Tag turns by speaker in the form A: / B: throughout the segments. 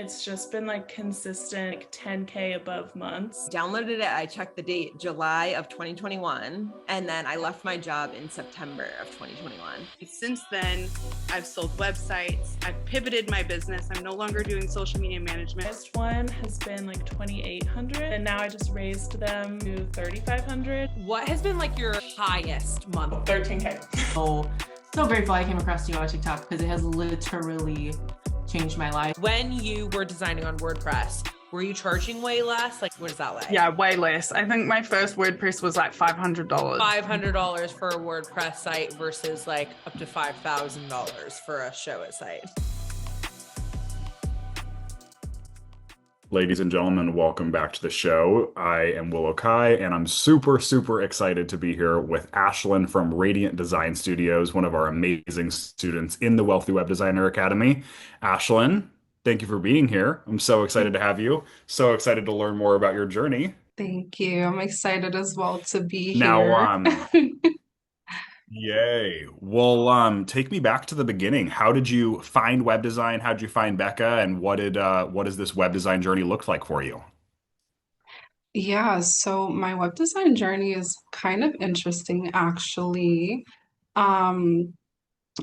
A: It's just been like consistent, like 10K above months.
B: Downloaded it, I checked the date, July of 2021, and then I left my job in September of 2021.
C: Since then, I've sold websites, I've pivoted my business. I'm no longer doing social media management.
A: This one has been like 2,800, and now I just raised them to 3,500.
D: What has been like your highest month?
A: 13K.
E: So grateful I came across you on TikTok because it has literally changed my life.
D: When you were designing on WordPress, were you charging way less? Like, what is that like?
C: Yeah, way less. I think my first WordPress was like $500.
D: $500 for a WordPress site versus like up to $5,000 for a Showit site.
F: Ladies and gentlemen, welcome back to the show. I am Willow and I'm super, super excited to be here with Ashlyn from Radiant Design Studios, one of our amazing students in the Wealthy Web Designer Academy. Ashlyn, thank you for being here. I'm so excited to have you. So excited to learn more about your journey.
G: Thank you. I'm excited as well to be
F: Now,
G: here.
F: yay. Well, take me back to the beginning. How did you find web design? How did you find Becca? And what does this web design journey look like for you?
G: Yeah, so my web design journey is kind of interesting, actually. Um,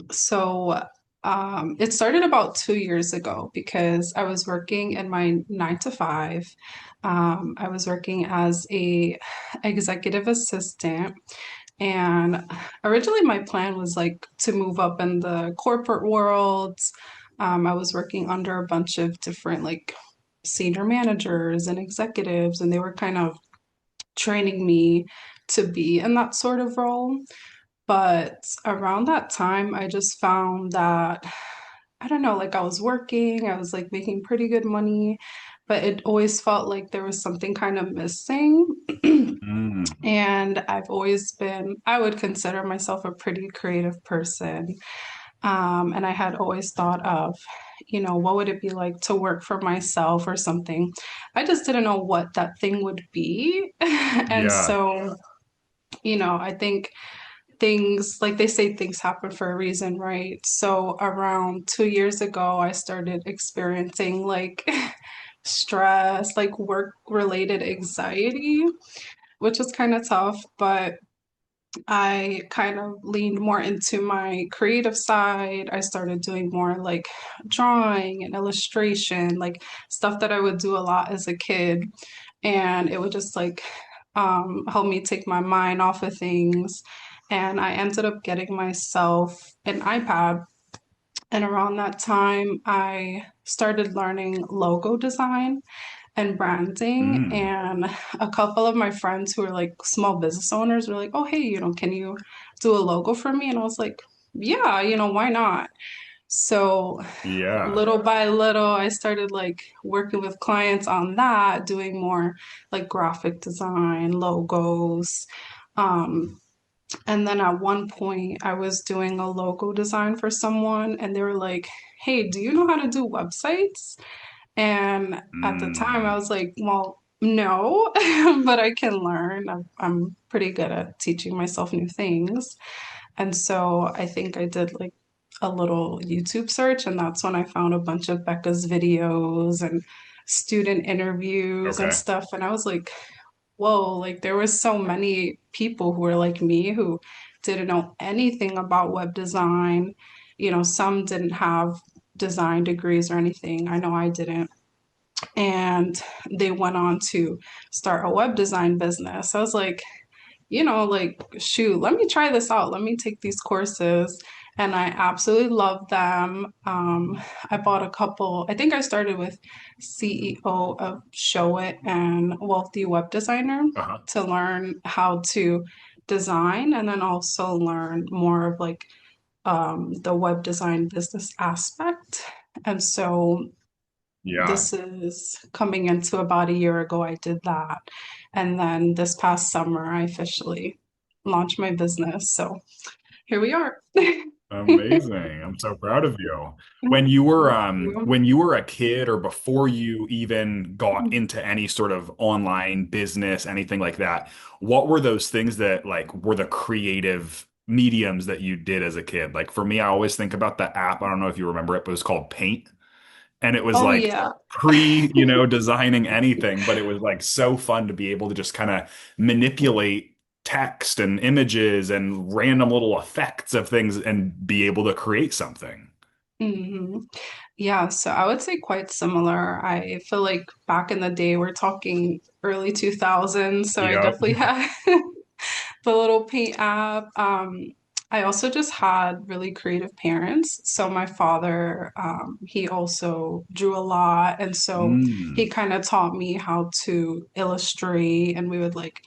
G: it started about 2 years ago because I was working in my 9 to 5. I was working as a executive assistant. And originally, my plan was like to move up in the corporate world. I was working under a bunch of different like senior managers and executives, and they were kind of training me to be in that sort of role. But around that time, I just found that, I don't know, like I was working, I was like making pretty good money, but it always felt like there was something kind of missing.
F: Mm,
G: And I would consider myself a pretty creative person. And I had always thought of, what would it be like to work for myself or something? I just didn't know what that thing would be. And
F: yeah.
G: so, I think things, like they say, things happen for a reason, right? So around 2 years ago, I started experiencing like stress, like work-related anxiety, which was kind of tough, but I kind of leaned more into my creative side. I started doing more like drawing and illustration, like stuff that I would do a lot as a kid. And it would just like help me take my mind off of things. And I ended up getting myself an iPad. And around that time, I started learning logo design and branding.
F: Mm,
G: And a couple of my friends who are like small business owners were like, oh, hey, can you do a logo for me? And I was like, yeah, why not? So
F: yeah.
G: little by little, I started like working with clients on that, doing more like graphic design, logos. Um, and then at one point, I was doing a logo design for someone, and they were like, hey, do you know how to do websites? And at the time, I
F: Mm,
G: was like, well, no, but I can learn. I'm pretty good at teaching myself new things. And so I think I did like a little YouTube search, and that's when I found a bunch of Becca's videos and student interviews and
F: okay.
G: stuff. And I was like, whoa, like there was so many people who were like me who didn't know anything about web design. Some didn't have design degrees or anything. I know I didn't. And they went on to start a web design business. I was like, like, shoot, let me try this out. Let me take these courses. And I absolutely love them. I bought a couple, I think I started with CEO of Showit and Wealthy Web Designer
F: Uh-huh.
G: to learn how to design and then also learn more of like the web design business aspect. And so
F: Yeah.
G: this is coming into about a year ago, I did that. And then this past summer, I officially launched my business. So here we are.
F: Amazing. I'm so proud of you. When you were a kid or before you even got into any sort of online business, anything like that, what were those things that like were the creative mediums that you did as a kid? Like for me, I always think about the app. I don't know if you remember it, but it was called Paint. and it was
G: Oh
F: like
G: yeah.
F: designing anything, but it was like so fun to be able to just kind of manipulate text and images and random little effects of things and be able to create something.
G: hmm Yeah, so I would say quite similar. I feel like back in the day, we're talking early 2000s, so I
F: Yep.
G: definitely had the little paint app. I also just had really creative parents. So my father, he also drew a lot, and so he
F: Mm,
G: kind of taught me how to illustrate, and we would like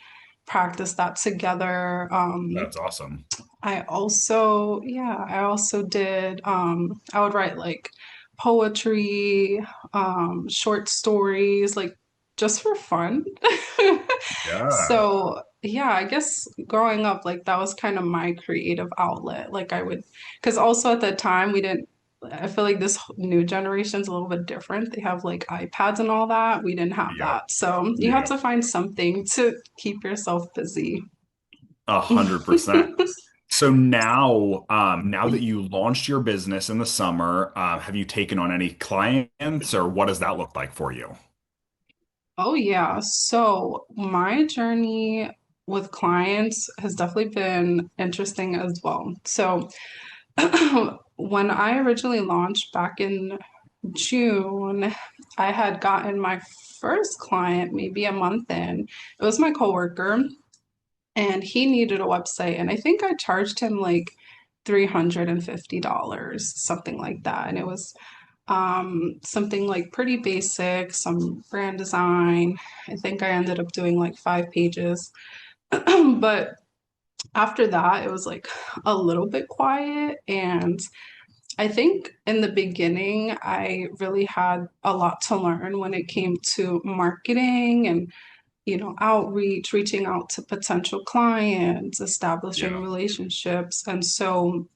G: practice that together.
F: that's awesome.
G: I also did, I would write like poetry, short stories, like just for fun.
F: Yeah.
G: So, yeah, I guess growing up, like that was kind of my creative outlet. Like I would, because also at the time we didn't, I feel like this new generation's a little bit different. They have like iPads and all that. We didn't have
F: Yep.
G: that. So you have
F: Yep.
G: to find something to keep yourself busy.
F: 100%. So now that you launched your business in the summer, have you taken on any clients or what does that look like for you?
G: Oh, yeah. So my journey with clients has definitely been interesting as well. So when I originally launched back in June, I had gotten my first client maybe a month in. It was my coworker, and he needed a website, and I think I charged him like $350, something like that. And it was something like pretty basic, some brand design. I think I ended up doing like 5 pages. But after that, it was like a little bit quiet. And I think in the beginning, I really had a lot to learn when it came to marketing and, outreach, reaching out to potential clients, establishing
F: Yeah.
G: relationships. And so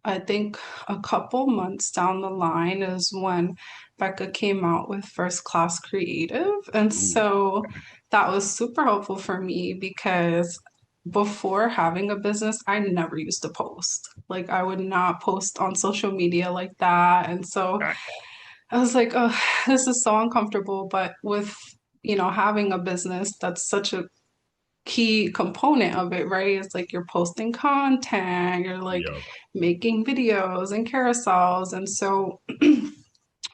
G: I think a couple months down the line is when Becca came out with First Class Creative. And
F: Ooh.
G: so that was super helpful for me because before having a business, I never used to post. Like, I would not post on social media like that. And so
F: Okay.
G: I was like, oh, this is so uncomfortable. But with, having a business, that's such a key component of it, right? It's like you're posting content, you're like
F: Yeah.
G: making videos and carousels. And so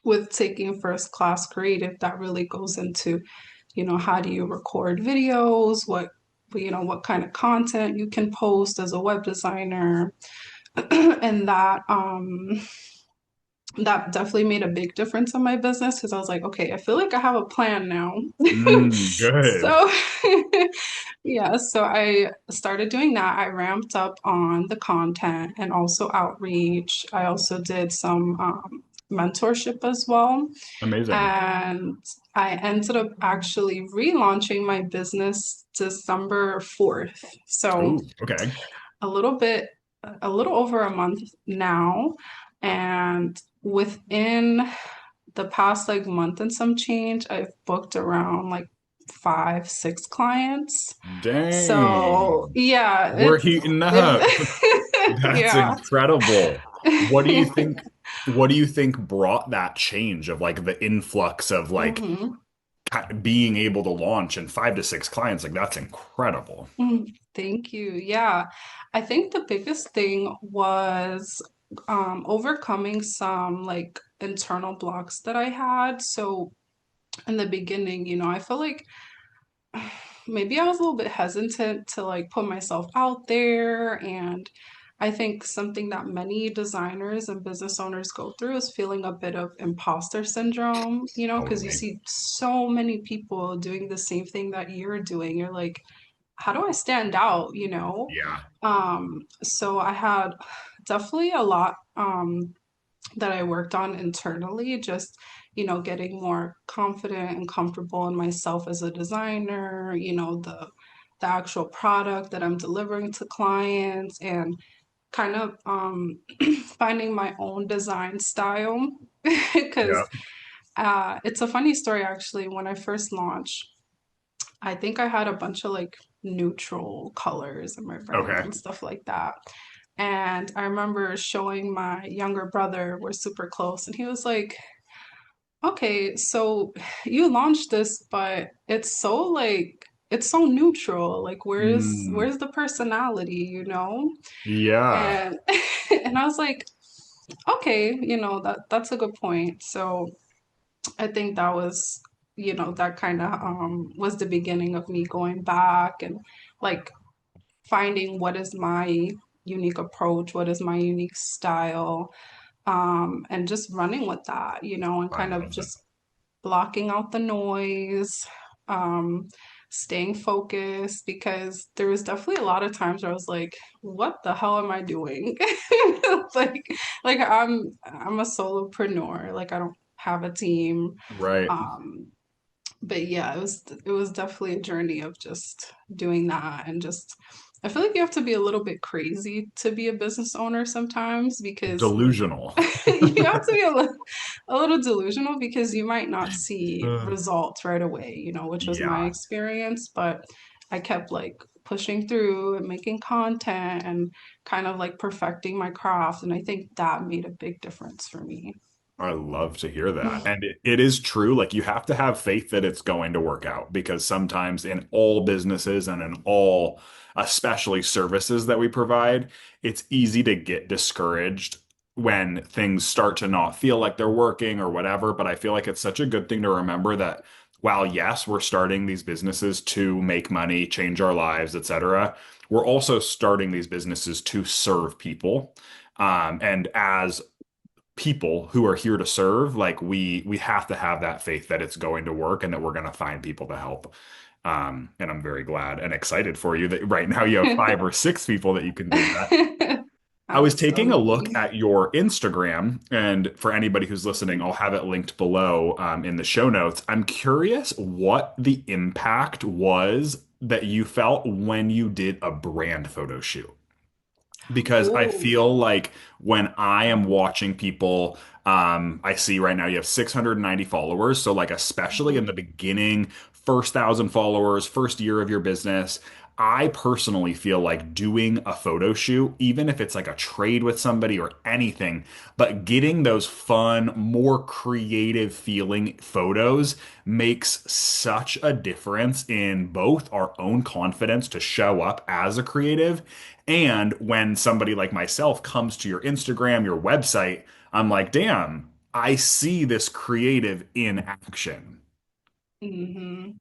G: with taking first class creative, that really goes into, how do you record videos? What kind of content you can post as a web designer. And that definitely made a big difference in my business because I was like, okay, I feel like I have a plan now.
F: Good.
G: So, yeah, so I started doing that. I ramped up on the content and also outreach. I also did some mentorship as well.
F: Amazing.
G: And I ended up actually relaunching my business December 4th. So,
F: Ooh, okay.
G: a little bit, a little over a month now. And within the past like month and some change, I've booked around like 5, 6 clients. So
F: Dang.
G: yeah,
F: We're heating up. That's
G: yeah.
F: incredible. What do you think, what do you think brought that change of like the influx of like
G: Mhm.
F: being able to launch and 5 to 6 clients? Like that's incredible.
G: Thank you. Yeah. I think the biggest thing was overcoming some like internal blocks that I had. So in the beginning, I feel like maybe I was a little bit hesitant to like put myself out there. And I think something that many designers and business owners go through is feeling a bit of imposter syndrome, because you
F: Totally.
G: see so many people doing the same thing that you're doing. You're like, how do I stand out,
F: Yeah.
G: So I had definitely a lot that I worked on internally, just, getting more confident and comfortable in myself as a designer, the actual product that I'm delivering to clients and kind of finding my own design style because
F: Yeah.
G: it's a funny story actually. When I first launched, I think I had a bunch of like neutral colors in my brand
F: Okay.
G: and stuff like that. And I remember showing my younger brother, we're super close, and he was like, okay, so you launched this, but it's so like it's so neutral. Like
F: Mm,
G: where's the personality, you know?
F: yeah,
G: And and I was like, okay, that's a good point. So I think that was, that kind of was the beginning of me going back and like finding what is my unique approach, what is my unique style, and just running with that, and
F: I
G: kind of
F: love that.
G: just blocking out the noise, um, staying focused because there was definitely a lot of times where I was like, what the hell am I doing? Like I'm a solopreneur, like I don't have a team.
F: Right.
G: Um, but yeah, it was definitely a journey of just doing that and just I feel like you have to be a little bit crazy to be a business owner sometimes because
F: Delusional.
G: you have to be a little delusional because you might not see results right away, which was my
F: Yeah.
G: experience, but I kept like pushing through and making content and kind of like perfecting my craft. And I think that made a big difference for me.
F: I love to hear that. And it is true. Like you have to have faith that it's going to work out because sometimes in all businesses and in all, especially services that we provide, it's easy to get discouraged when things start to not feel like they're working or whatever. But I feel like it's such a good thing to remember that while yes, we're starting these businesses to make money, change our lives, etc., we're also starting these businesses to serve people. And as people who are here to serve, like we have to have that faith that it's going to work and that we're going to find people to help. And I'm very glad and excited for you that right now you have 5 or 6 people that you can do that. I was taking a look
G: Absolutely.
F: at your Instagram, and for anybody who's listening, I'll have it linked below in the show notes. I'm curious what the impact was that you felt when you did a brand photo shoot because I
G: Oh.
F: feel like when I am watching people, I see right now you have 690 followers. So, like, especially in the beginning, first 1,000 followers, first year of your business, I personally feel like doing a photo shoot, even if it's like a trade with somebody or anything, but getting those fun, more creative feeling photos makes such a difference in both our own confidence to show up as a creative and when somebody like myself comes to your Instagram, your website, I'm like, damn, I see this creative in action.
G: Hmm.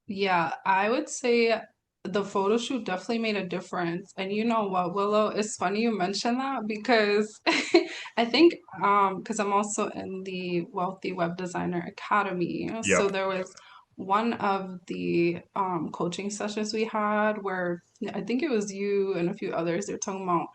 G: Yeah, I would say the photo shoot definitely made a difference. And you know what, Willow, it's funny you mentioned that because I think because I'm also in the Wealthy Web Designer Academy. So
F: Yep.
G: there was one of the coaching sessions we had where I think it was you and a few others, they're talking about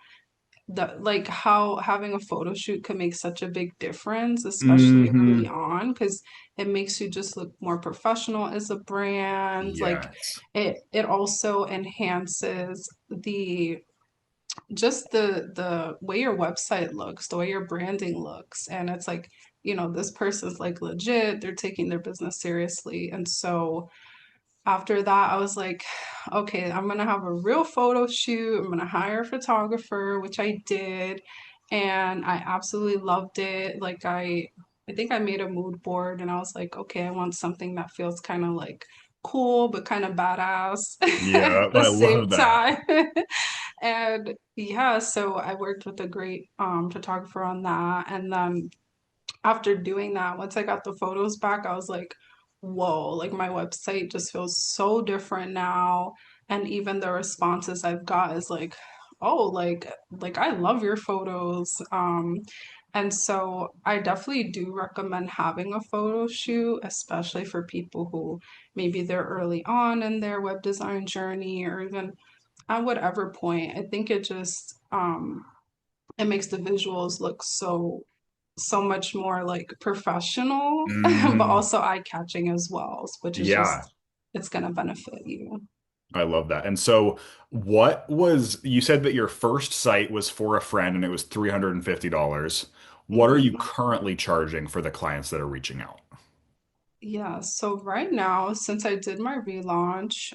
G: that like how having a photo shoot could make such a big difference, especially early
F: Hmm.
G: on, because it makes you just look more professional as a brand. Like
F: Yes.
G: it also enhances the just the way your website looks, the way your branding looks. And it's like, this person's like legit, they're taking their business seriously. And so after that, I was like, okay, I'm gonna have a real photo shoot. I'm gonna hire a photographer, which I did, and I absolutely loved it. Like I think I made a mood board, and I was like, okay, I want something that feels kind of like cool, but kind of badass
F: Yeah,
G: at the
F: I
G: same
F: love that.
G: time. And yeah, so I worked with a great photographer on that, and then after doing that, once I got the photos back, I was like, whoa, like my website just feels so different now. And even the responses I've got is like, oh, like I love your photos. And so I definitely do recommend having a photo shoot, especially for people who maybe they're early on in their web design journey or even at whatever point. I think it makes the visuals look so much more like professional, but
F: Hmm.
G: also eye-catching as well, which is
F: Yeah,
G: just it's gonna benefit you.
F: I love that. And so, what was you said that your first site was for a friend and it was $350. What are you
G: Mhm.
F: currently charging for the clients that are reaching out?
G: Yeah, so right now, since I did my relaunch,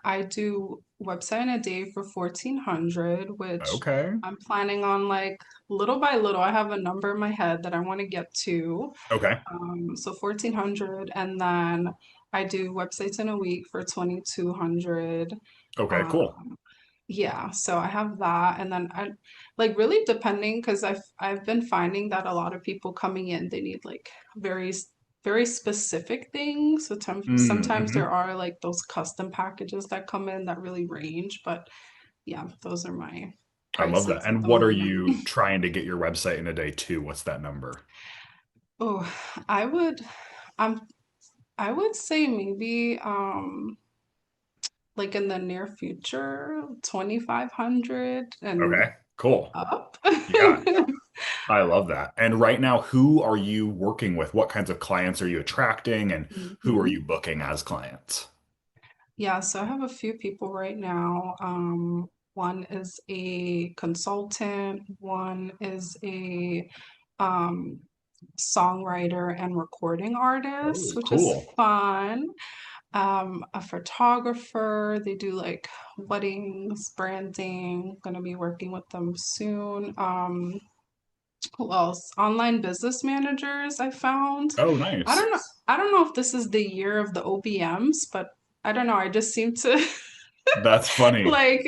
G: I do website in a day for 1400, which
F: Okay.
G: I'm planning on like little by little. I have a number in my head that I want to get to.
F: Okay.
G: So 1400, and then I do websites in a week for 2200.
F: Okay, cool.
G: Um, yeah, so I have that, and then I like really depending because I've been finding that a lot of people coming in, they need like very very specific things. So sometimes
F: Mm-hmm.
G: there are like those custom packages that come in that really range, but yeah, those are my
F: I love that.
G: prices at
F: And
G: the
F: what are
G: moment.
F: you trying to get your website in a day to? What's that number?
G: Oh, I would I'm I would say maybe like in the near future, 2500 and
F: Okay, cool.
G: up.
F: Yeah, I love that. And right now, who are you working with? What kinds of clients are you attracting, and who are you
G: Mhm.
F: booking as clients?
G: Yeah, so I have a few people right now. One is a consultant, one is a um, songwriter and recording artist,
F: Oh,
G: which is
F: cool.
G: fun. A photographer, they do like weddings, branding, gonna be working with them soon. Who else? Online business managers I found.
F: Oh,
G: I
F: nice.
G: don't know. I don't know if this is the year of the OBMs, but I don't know. I just seem to
F: That's funny.
G: like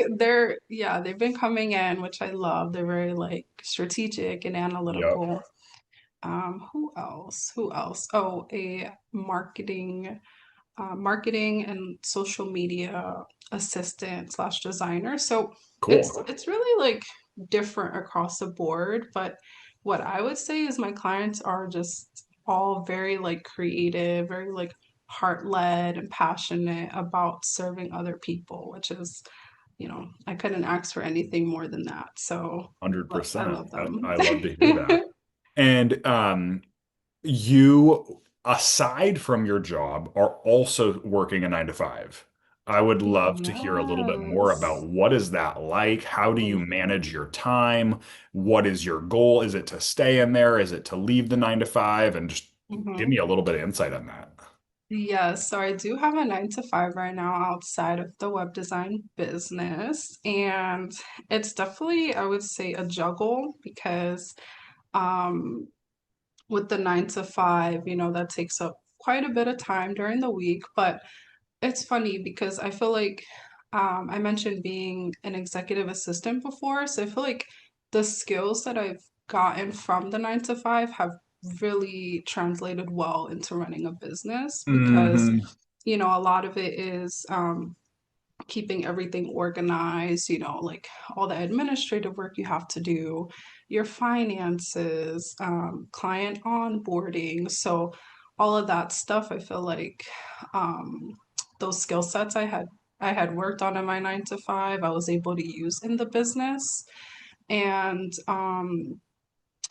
G: yeah, they've been coming in, which I love. They're very like strategic and
F: Yep.
G: analytical. Who else? Who else? Oh, a marketing and social media assistant slash designer. So
F: Cool.
G: it's really like different across the board, but what I would say is my clients are just all very like creative, very like heart-led and passionate about serving other people, which is, I couldn't ask for anything more than that. So I
F: 100%.
G: love them.
F: I love to hear that. And you, aside from your job, are also working a 9 to 5. I would love to hear a little bit more about
G: Yes.
F: what is that like? How do you
G: Mhm.
F: manage your time? What is your goal? Is it to stay in there? Is it to leave the 9 to 5? And just give me
G: Mhm.
F: a little bit of insight on that.
G: Yes, so I do have a 9 to 5 right now outside of the web design business. And it's definitely, I would say, a juggle because um, with the 9 to 5, that takes up quite a bit of time during the week. But it's funny because I feel like I mentioned being an executive assistant before. So I feel like the skills that I've gotten from the 9 to 5 have really translated well into running a business because,
F: Hmm.
G: a lot of it is keeping everything organized, like all the administrative work you have to do, your finances, client onboarding. So all of that stuff, I feel like those skill sets I had worked on in my 9 to 5, I was able to use in the business. And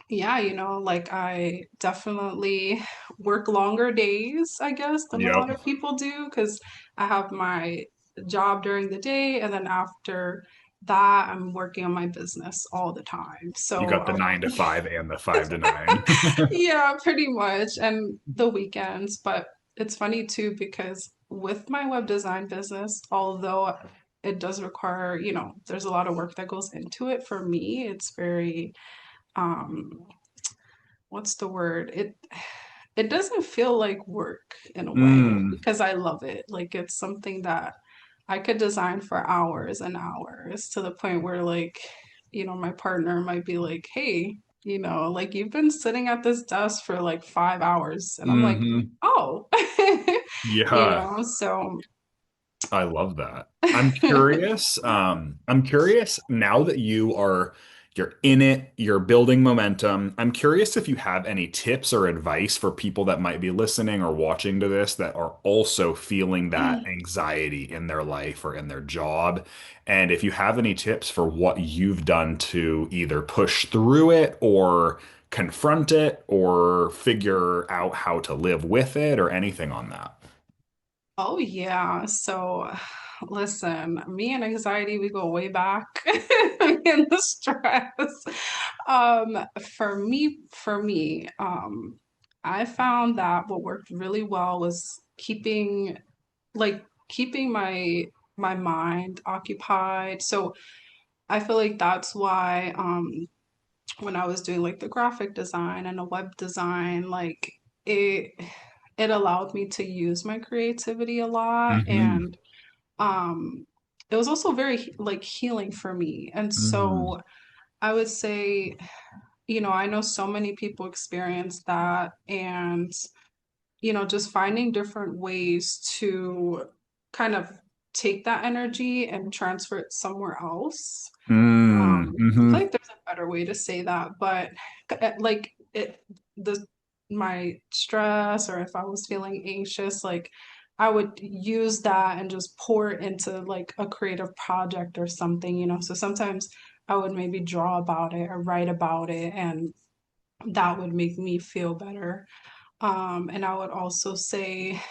G: yeah, like I definitely work longer days, I guess, than a lot
F: Yep.
G: of people do because I have my job during the day and then after that I'm working on my business all the time.
F: You
G: So
F: got the 9 to 5 and the 5 to 9.
G: yeah, pretty much, and the weekends, but it's funny too because with my web design business, although it does require, there's a lot of work that goes into it for me, it's very um what's the word? It doesn't feel like work in a way
F: Mm.
G: because I love it. Like it's something that I could design for hours and hours to the point where like, my partner might be like, "Hey, like you've been sitting at this desk for like 5 hours." And I'm like,
F: Hmm.
G: "Oh."
F: Yeah.
G: So
F: I love that. I'm curious now that you're in it, you're building momentum. I'm curious if you have any tips or advice for people that might be listening or watching to this that are also feeling that anxiety in their life or in their job. And if you have any tips for what you've done to either push through it or confront it or figure out how to live with it or anything on that.
G: Oh yeah. So listen, me and anxiety, we go way back in the stress. For me, I found that what worked really well was keeping my mind occupied. So I feel like that's why when I was doing like the graphic design and the web design, like it it allowed me to use my creativity a lot,
F: Hmm.
G: and um it was also very like healing for me. And
F: Mm.
G: so I would say, I know so many people experience that, and just finding different ways to kind of take that energy and transfer it somewhere else.
F: Mm.
G: I
F: Hmm.
G: feel like there's a better way to say that, but like the my stress, or if I was feeling anxious, like I would use that and just pour it into like a creative project or something. So sometimes I would maybe draw about it or write about it, and that would make me feel better. And I would also say,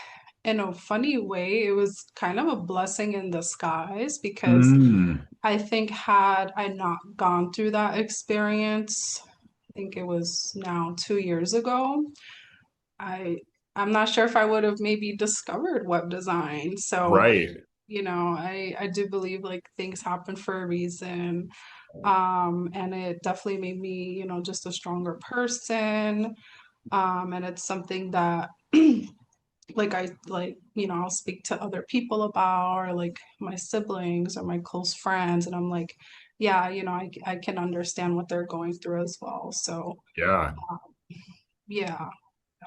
G: in a funny way, it was kind of a blessing in disguise, because
F: Mm.
G: I think had I not gone through that experience, I think it was now 2 years ago, I I'm not sure if I would have maybe discovered web design. So,
F: Right.
G: I do believe like things happen for a reason. And it definitely made me, just a stronger person. And it's something that like I'll speak to other people about, or like my siblings or my close friends, and I'm like, yeah, I can understand what they're going through as well. So
F: Yeah.
G: yeah.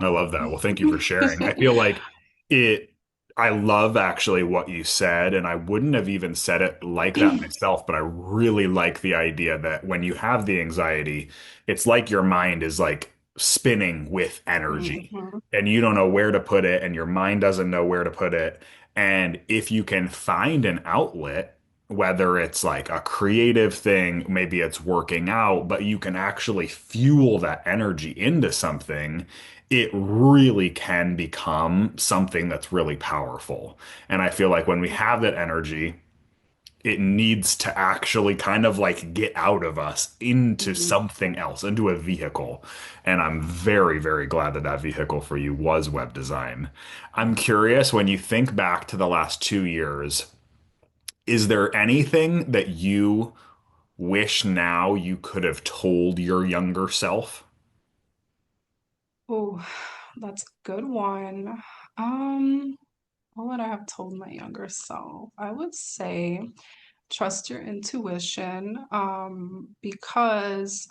F: I love that. Well, thank you for sharing. I feel like it, I love actually what you said, and I wouldn't have even said it like that myself, but I really like the idea that when you have the anxiety, it's like your mind is like spinning with energy
G: Mhm.
F: and you don't know where to put it, and your mind doesn't know where to put it. And if you can find an outlet, whether it's like a creative thing, maybe it's working out, but you can actually fuel that energy into something, it really can become something that's really powerful. And I feel like when we have that energy, it needs to actually kind of like get out of us into
G: Mhm.
F: something else, into a vehicle. And I'm very, very glad that that vehicle for you was web design. I'm curious, when you think back to the last 2 years, is there anything that you wish now you could have told your younger self?
G: Oh, that's a good one. Um, what would I have told my younger self? I would say trust your intuition, because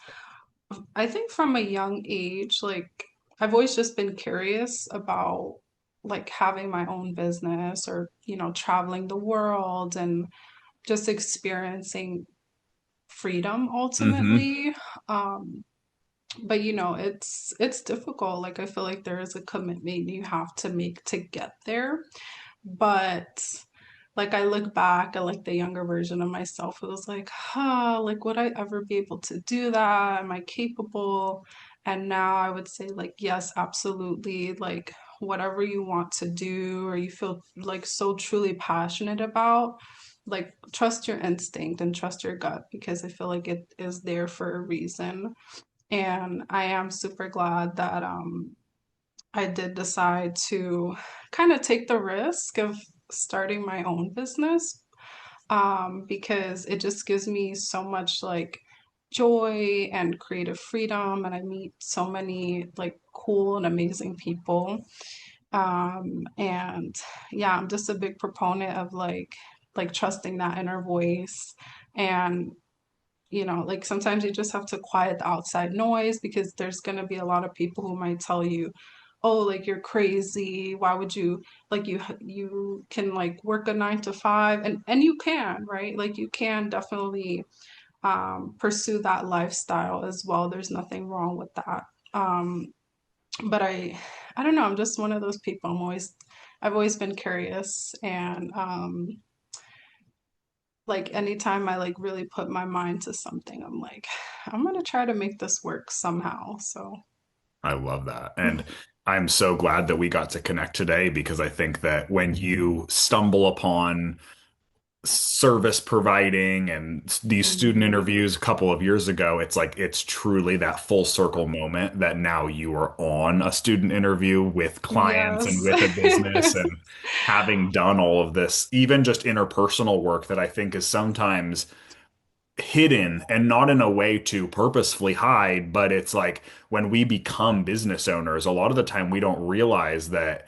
G: I think from a young age, like I've always just been curious about like having my own business, or, traveling the world and just experiencing freedom
F: Hmm.
G: ultimately. Um, but it's difficult. Like I feel like there is a commitment you have to make to get there. But like I look back at like the younger version of myself, it was like, like would I ever be able to do that? Am I capable? And now I would say like, yes, absolutely. Like whatever you want to do, or you feel like so truly passionate about, like trust your instinct and trust your gut, because I feel like it is there for a reason. And I am super glad that I did decide to kind of take the risk of starting my own business, because it just gives me so much like joy and creative freedom, and I meet so many like cool and amazing people. And yeah, I'm just a big proponent of like trusting that inner voice. And like sometimes you just have to quiet the outside noise, because there's going to be a lot of people who might tell you, oh, like you're crazy, why would you, like you can like work a 9 to 5, and you can, right? Like you can definitely pursue that lifestyle as well. There's nothing wrong with that. But I don't know, I'm just one of those people. I've always been curious, and like anytime I like really put my mind to something, I'm like, I'm gonna try to make this work somehow. So
F: I love that. And I'm so glad that we got to connect today, because I think that when you stumble upon service providing and these student
E: Mhm.
F: interviews a couple of years ago, it's like it's truly that full circle moment that now you are on a student interview with clients and
G: Yes.
F: with a business and having done all of this, even just interpersonal work that I think is sometimes hidden and not in a way to purposefully hide, but it's like when we become business owners, a lot of the time we don't realize that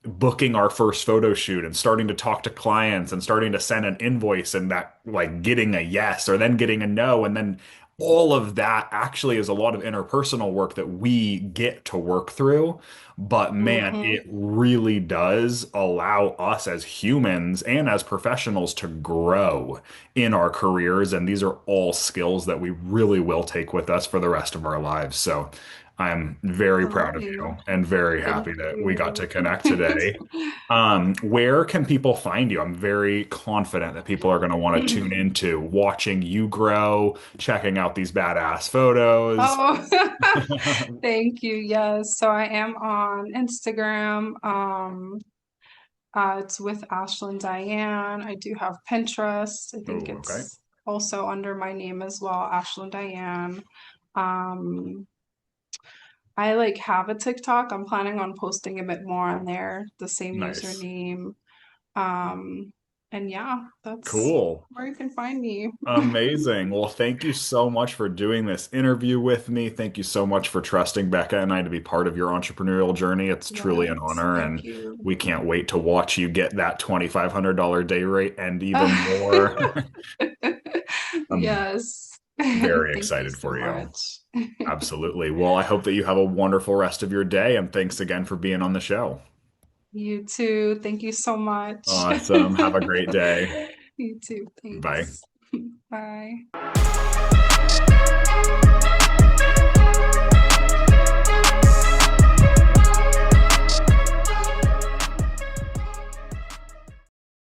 F: booking our first photo shoot and starting to talk to clients and starting to send an invoice and that like getting a yes or then getting a no and then all of that actually is a lot of interpersonal work that we get to work through. But man,
G: Hmm.
F: it really does allow us as humans and as professionals to grow in our careers. And these are all skills that we really will take with us for the rest of our lives. So I'm very proud of
G: Absolutely.
F: you and very
G: Thank
F: happy that we got to
G: you.
F: connect today. Where can people find you? I'm very confident that people are going to want to tune into watching you grow, checking out these badass photos.
G: Oh, thank you. Yes. So I am on Instagram. It's with Ashlyn Diane. I do have Pinterest. I think
F: Oh, okay.
G: it's also under my name as well, Ashlyn Diane. Um, I like have a TikTok. I'm planning on posting a bit more on there, the same
F: Nice.
G: username. Um, and yeah, that's
F: Cool.
G: where you can find me.
F: Amazing. Well, thank you so much for doing this interview with me. Thank you so much for trusting Becca and I to be part of your entrepreneurial journey. It's truly an
G: Yes,
F: honor,
G: thank
F: and
G: you.
F: we can't wait to watch you get that $2,500 day rate and even more. I'm
G: Yes.
F: very
G: Thank you
F: excited
G: so
F: for you.
G: much.
F: Absolutely. Well, I hope that you have a wonderful rest of your day, and thanks again for being on the show.
G: You too. Thank you so much.
F: Awesome. Have a great day.
G: You too.
F: Bye.
G: Thanks. Bye.